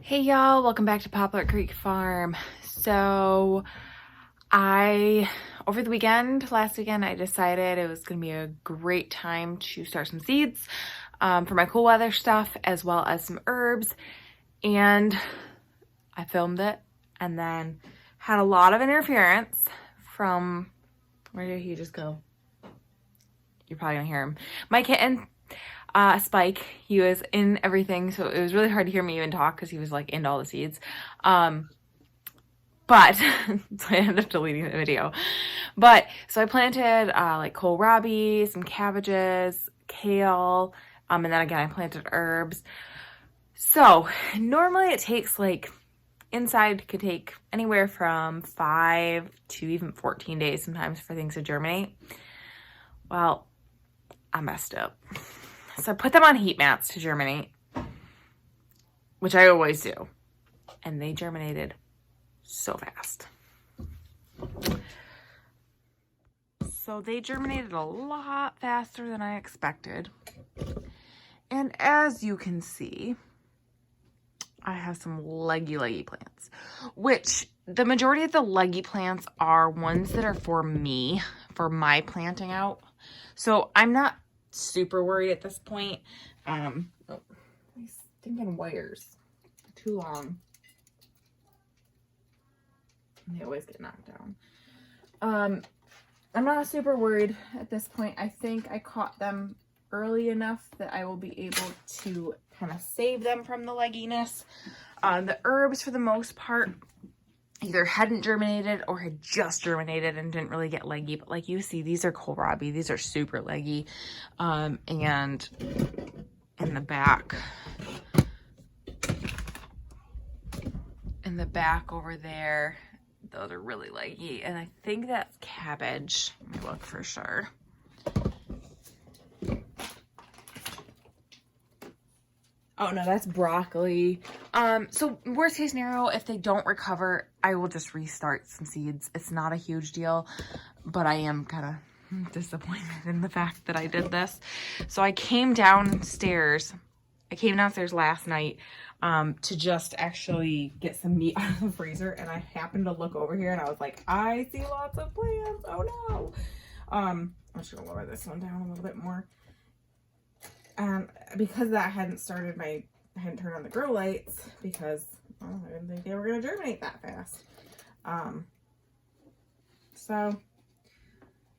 Hey y'all, welcome back to Poplar Creek Farm. So over the weekend, last weekend, I decided it was going to be a great time to start some seeds for my cool weather stuff, as well as some herbs. And I filmed it and then had a lot of interference from, where did he just go? You're probably gonna hear him. My kitten, Spike, he was in everything, so it was really hard to hear me even talk because he was like into all the seeds. But so I ended up deleting the video. But so I planted like kohlrabi, some cabbages, kale, and then again I planted herbs. So normally it takes like, inside could take anywhere from 5 to even 14 days sometimes for things to germinate. Well, I messed up. So I put them on heat mats to germinate, which I always do. And they germinated so fast. So they germinated a lot faster than I expected. And as you can see, I have some leggy plants, which the majority of the leggy plants are ones that are for me, for my planting out. So I'm not super worried at this point. Oh, these stinking wires are too long. They always get knocked down. I'm not super worried at this point. I think I caught them early enough that I will be able to kind of save them from the legginess. The herbs, for the most part, either hadn't germinated or had just germinated and didn't really get leggy. But like you see, these are kohlrabi. These are super leggy. And in the back over there, those are really leggy. And I think that's cabbage. Let me look for sure. Oh no, that's broccoli. So worst case scenario, if they don't recover, I will just restart some seeds. It's not a huge deal, but I am kind of disappointed in the fact that I did this. So I came downstairs last night to just actually get some meat out of the freezer, and I happened to look over here and I was like, I see lots of plants. Oh no. I'm just gonna lower this one down a little bit more. Because that I hadn't turned on the grow lights because, well, I didn't think they were going to germinate that fast. So a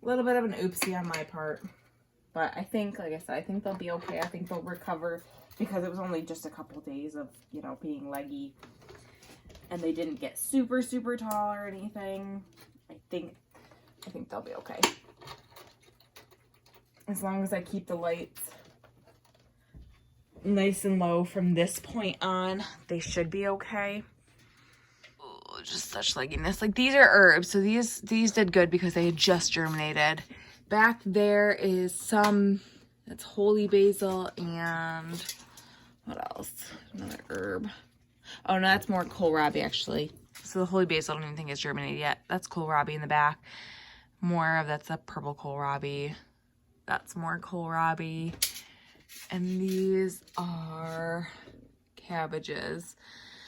little bit of an oopsie on my part, but I think, like I said, I think they'll be okay. I think they'll recover because it was only just a couple days of, being leggy, and they didn't get super, super tall or anything. I think they'll be okay. As long as I keep the lights nice and low from this point on, they should be okay. Oh, just such legginess. Like, these are herbs, so these did good because they had just germinated. Back there is that's holy basil, and what else? Another herb. Oh no, that's more kohlrabi actually. So the holy basil I don't even think is germinated yet. That's kohlrabi in the back. That's a purple kohlrabi. That's more kohlrabi. And these are cabbages.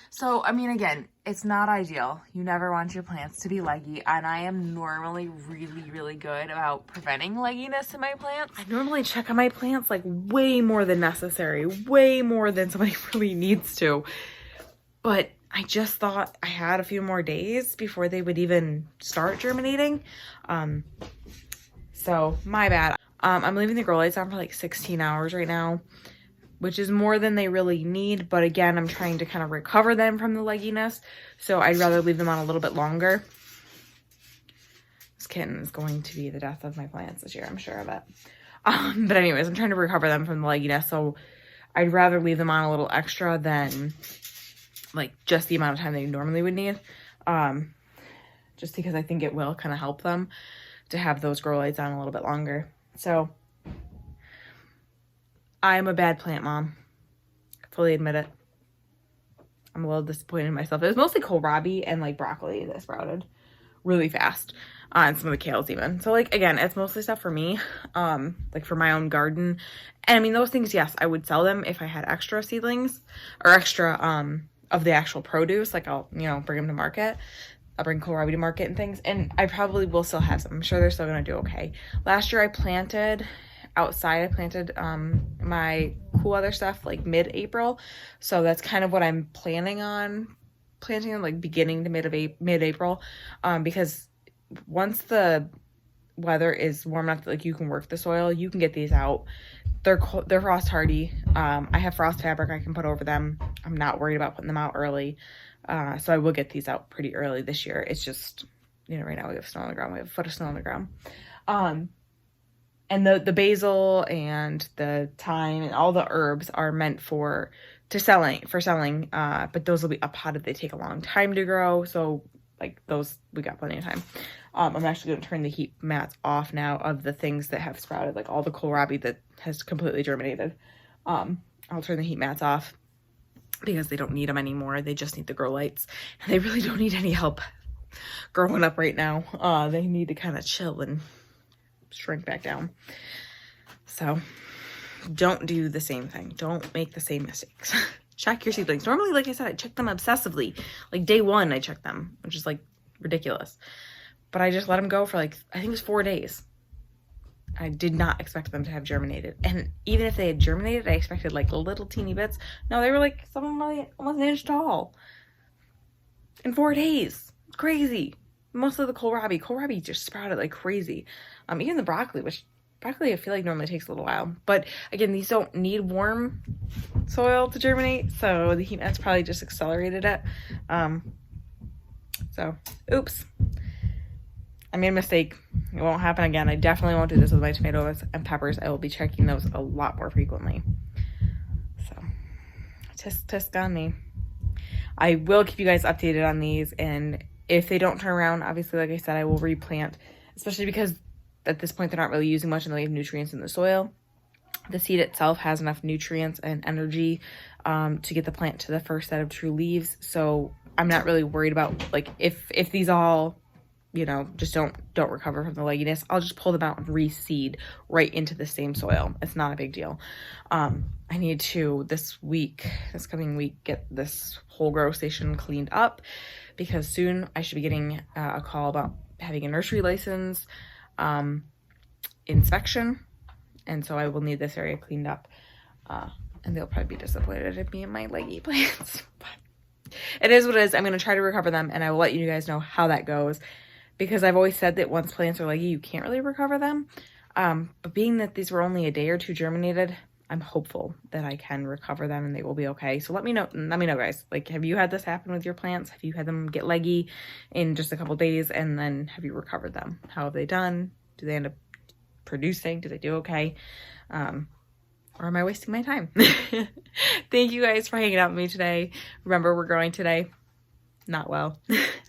So, I mean, again, it's not ideal. You never want your plants to be leggy. And I am normally really, really good about preventing legginess in my plants. I normally check on my plants like way more than necessary. Way more than somebody really needs to. But I just thought I had a few more days before they would even start germinating. So, my bad. I'm leaving the grow lights on for like 16 hours right now, which is more than they really need. But again, I'm trying to kind of recover them from the legginess. So I'd rather leave them on a little bit longer. This kitten is going to be the death of my plants this year, I'm sure of it. But anyways, I'm trying to recover them from the legginess. So I'd rather leave them on a little extra than like just the amount of time they normally would need. Just because I think it will kind of help them to have those grow lights on a little bit longer. So, I'm a bad plant mom. I fully admit it. I'm a little disappointed in myself. It was mostly kohlrabi and like broccoli that sprouted really fast. And some of the kales even. So like, again, it's mostly stuff for me. Like for my own garden. And I mean, those things, yes, I would sell them if I had extra seedlings or extra of the actual produce. Like I'll, you know, bring them to market. I'll bring kohlrabi to market and things, and I probably will still have some. I'm sure they're still gonna do okay. Last year I planted outside. I planted my cool other stuff like mid-April, so that's kind of what I'm planning on planting them, like beginning to mid-April, because once the weather is warm enough that like you can work the soil, you can get these out. They're frost hardy. I have frost fabric I can put over them. I'm not worried about putting them out early. So I will get these out pretty early this year. It's just, you know, right now we have snow on the ground. We have a foot of snow on the ground. And the basil and the thyme and all the herbs are meant for selling. But those will be up potted. They take a long time to grow. So like those, we got plenty of time. I'm actually going to turn the heat mats off now of the things that have sprouted, like all the kohlrabi that has completely germinated. I'll turn the heat mats off because they don't need them anymore. They just need the grow lights. And they really don't need any help growing up right now. They need to kind of chill and shrink back down. So don't do the same thing. Don't make the same mistakes. Check your seedlings. Normally, like I said, I check them obsessively. Like day one, I check them, which is like ridiculous. But I just let them go for like, I think it was 4 days. I did not expect them to have germinated. And even if they had germinated, I expected like little teeny bits. No, they were like, some of them were like almost an inch tall. In 4 days. Crazy. Most of the kohlrabi just sprouted like crazy. Even the broccoli I feel like normally takes a little while. But again, these don't need warm soil to germinate. So the heat mats probably just accelerated it. So, oops. I made a mistake. It won't happen again. I definitely won't do this with my tomatoes and peppers. I will be checking those a lot more frequently. So, tisk on me. I will keep you guys updated on these, and if they don't turn around, obviously, like I said, I will replant, especially because at this point they're not really using much in the way of nutrients in the soil. The seed itself has enough nutrients and energy to get the plant to the first set of true leaves. So I'm not really worried about like if these all, you know, just don't recover from the legginess, I'll just pull them out and reseed right into the same soil. It's not a big deal. I need to this coming week, get this whole grow station cleaned up because soon I should be getting a call about having a nursery license inspection. And so I will need this area cleaned up. And they'll probably be disappointed at me and my leggy plants. But it is what it is. I'm going to try to recover them, and I will let you guys know how that goes. Because I've always said that once plants are leggy, you can't really recover them. But being that these were only a day or two germinated, I'm hopeful that I can recover them and they will be okay. So let me know guys. Like, have you had this happen with your plants? Have you had them get leggy in just a couple days, and then have you recovered them? How have they done? Do they end up producing? Do they do okay? Or am I wasting my time? Thank you guys for hanging out with me today. Remember, we're growing today. Not well.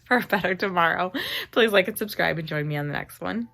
For a better tomorrow. Please like and subscribe and join me on the next one.